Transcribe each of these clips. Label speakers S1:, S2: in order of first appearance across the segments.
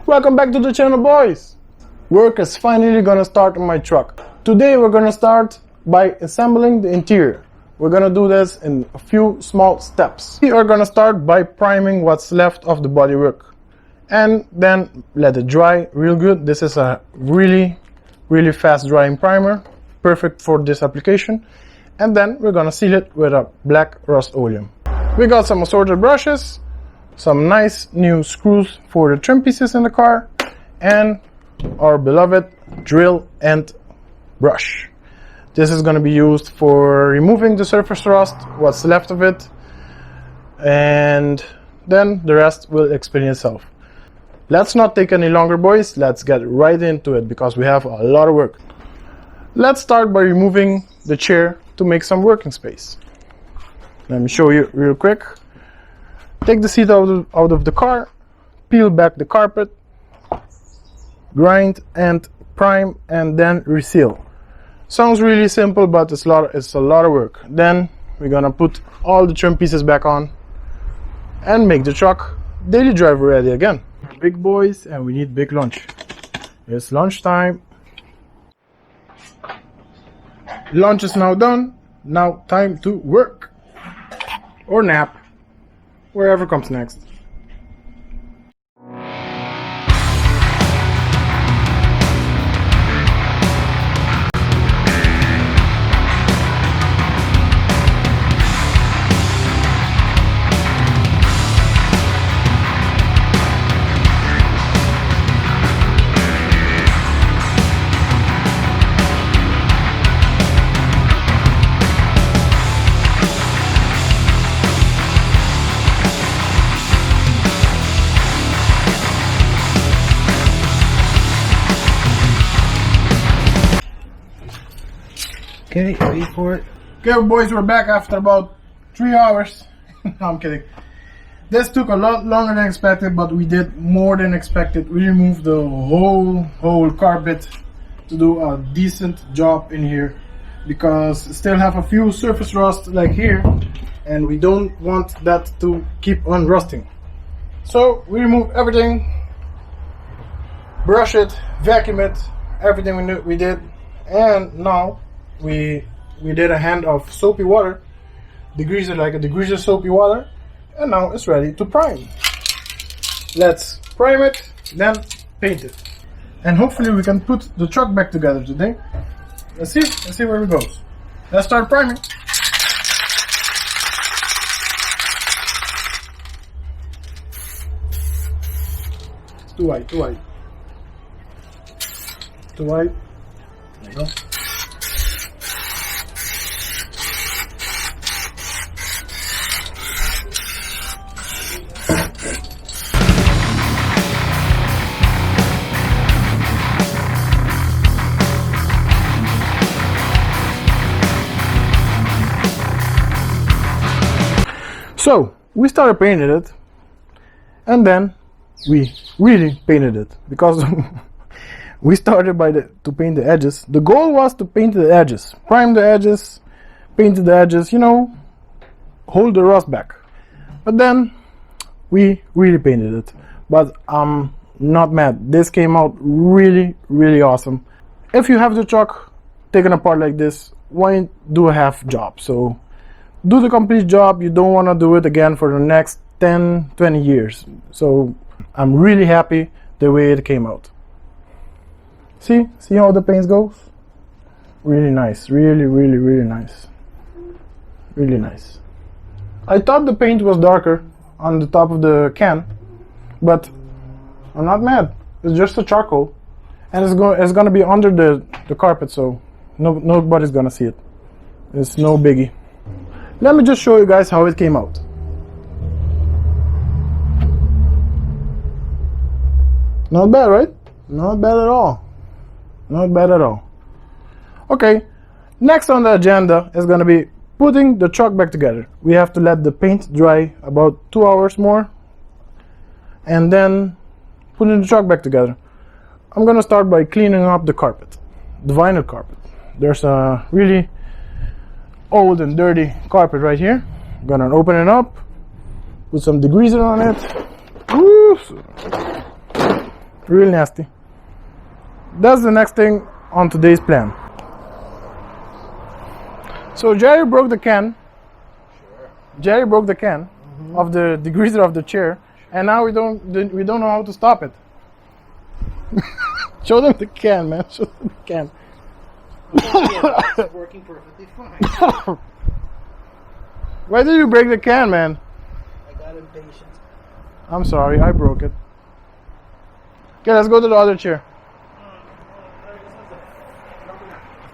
S1: Welcome back to the channel, boys! Work is finally gonna start on my truck. Today we're gonna start by assembling the interior. We're gonna do this in a few small steps. We are gonna start by priming what's left of the bodywork and then let it dry real good. This is a really fast drying primer, perfect for this application. And then we're gonna seal it with a black Rust-Oleum. We got some assorted brushes, some nice new screws for the trim pieces in the car, and our beloved drill and brush. This is going to be used for removing the surface rust, what's left of it, and then the rest will explain itself. Let's not take any longer, boys. Let's get right into it because we have a lot of work. Let's start by removing the chair to make some working space. Let me show you real quick. Take the seat out of the car, peel back the carpet, grind and prime, and then reseal. Sounds really simple, but it's a lot of work. Then we're gonna put all the trim pieces back on and make the truck daily driver ready again. Big boys, and we need big lunch. It's lunchtime. Lunch is now done. Now time to work or nap, wherever comes next. Okay, wait for it. Okay, boys, we're back after about 3 hours. No, I'm kidding. This took a lot longer than expected, but we did more than expected. We removed the whole carpet to do a decent job in here because still have a few surface rust like here, and we don't want that to keep on rusting. So we remove everything, brush it, vacuum it, everything we did, and now we did a hand of soapy water, degreaser like a degreaser soapy water, and now it's ready to prime. Let's prime it, then paint it, and hopefully we can put the truck back together today. Let's see where it goes. Let's start priming. Too white. Too white. There you go. So we started painting it, and then we really painted it because we started to paint the edges. The goal was to paint the edges, prime the edges, paint the edges, you know, hold the rust back. But then we really painted it. But I'm not mad. This came out really awesome. If you have the truck taken apart like this, why do a half job? So do the complete job. You don't want to do it again for the next 10-20 years. So I'm really happy the way it came out. See how the paint goes? Really nice. Really nice. Really nice. I thought the paint was darker on the top of the can, but I'm not mad. It's just a charcoal, and it's gonna be under the carpet, so nobody's gonna see it. It's no biggie. Let me just show you guys how it came out. Not bad, right? Not bad at all. Not bad at all. Okay, next on the agenda is gonna be putting the truck back together. We have to let the paint dry about 2 hours more, and then putting the truck back together. I'm gonna start by cleaning up the carpet, the vinyl carpet. There's a really old and dirty carpet right here. I'm gonna open it up, put some degreaser on it. Woo! Real nasty. That's the next thing on today's plan. So Jerry broke the can.
S2: Sure.
S1: Jerry broke the can of the degreaser of the chair, and now we don't know how to stop it. Show them the can, man. Show them the can.
S2: It's working perfectly fine.
S1: Why did you break the can, man?
S2: I got impatient.
S1: I'm sorry, I broke it. Okay, let's go to the other chair.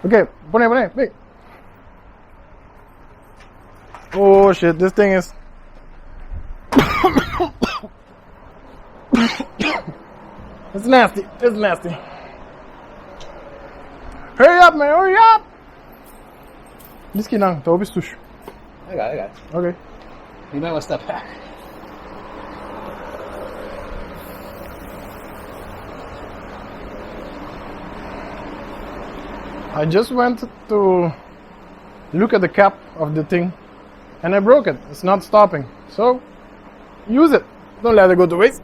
S1: Okay, pone, wait. Oh shit, this thing is... It's nasty, it's nasty. Hurry up, man, hurry up! Liski lang, to bist duş.
S2: I got it.
S1: Okay.
S2: You might want to step back.
S1: I just went to look at the cap of the thing and I broke it. It's not stopping. So, use it. Don't let it go to waste.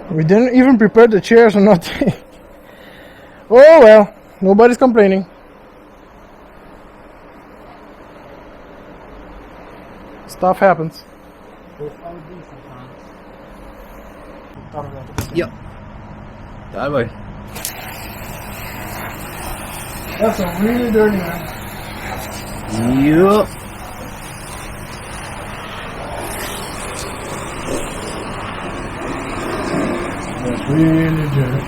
S1: We didn't even prepare the chairs or nothing. Oh well, nobody's complaining. Stuff happens.
S2: Yep. That way.
S1: That's a really dirty, man.
S2: Yep.
S1: That's really dirty.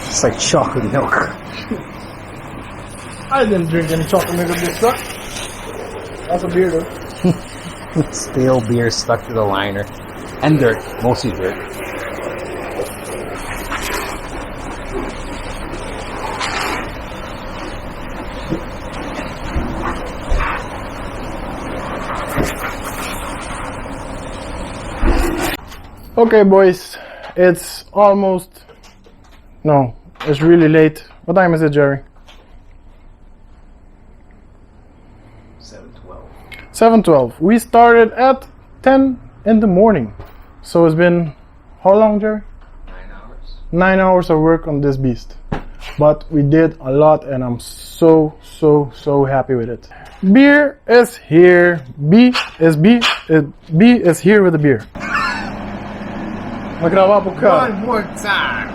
S2: It's like chocolate milk.
S1: I didn't drink any chocolate milk of this truck. That's a beer though.
S2: Stale beer stuck to the liner. And dirt. Mostly dirt.
S1: Okay, boys. It's almost... No, it's really late. What time is it, Jerry?
S2: 7:12.
S1: 7:12. We started at 10 in the morning. So it's been... How long, Jerry?
S2: 9 hours.
S1: 9 hours of work on this beast. But we did a lot and I'm so happy with it. Beer is here. B is here with the beer. Maggravar po ka.
S2: One more time.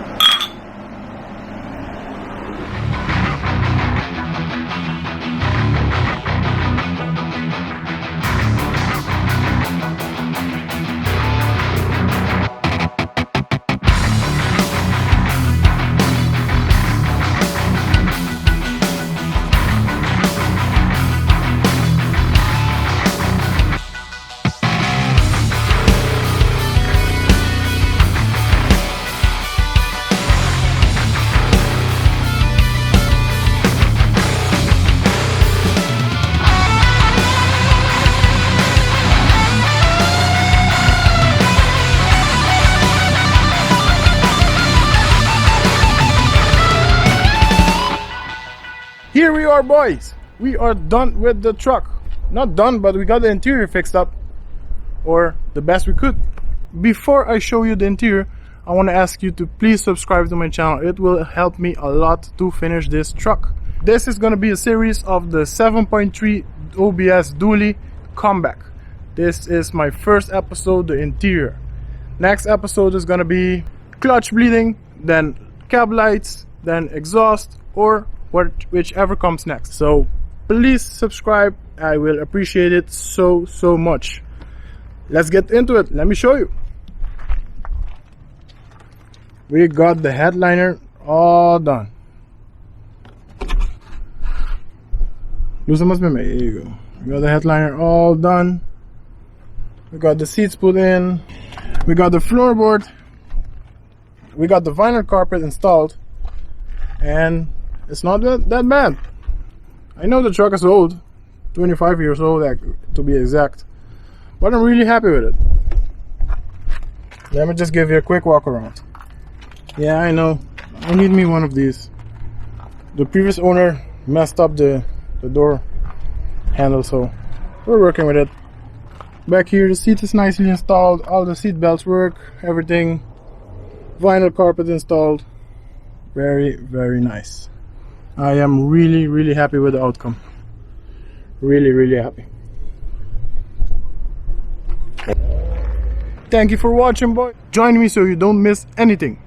S1: Here we are, boys. We are done with the truck. Not done, but we got the interior fixed up, or the best we could. Before I show you the interior, I want to ask you to please subscribe to my channel. It will help me a lot to finish this truck. This is going to be a series of the 7.3 OBS dually comeback. This is my first episode, the interior. Next episode is going to be clutch bleeding, then cab lights, then exhaust, or whichever comes next. So please subscribe. I will appreciate it so much. Let's get into it. Let me show you. We got the headliner all done. There you go. We got the headliner all done. We got the seats put in. We got the floorboard. We got the vinyl carpet installed. And it's not that bad. I know the truck is old, 25 years old to be exact, but I'm really happy with it. Let me just give you a quick walk around. Yeah, I know, I need me one of these. The previous owner messed up the door handle, so we're working with it. Back here the seat is nicely installed, all the seat belts work, everything. Vinyl carpet installed. Very, very nice. I am really, really happy with the outcome. Really, really happy. Thank you for watching, boy. Join me so you don't miss anything.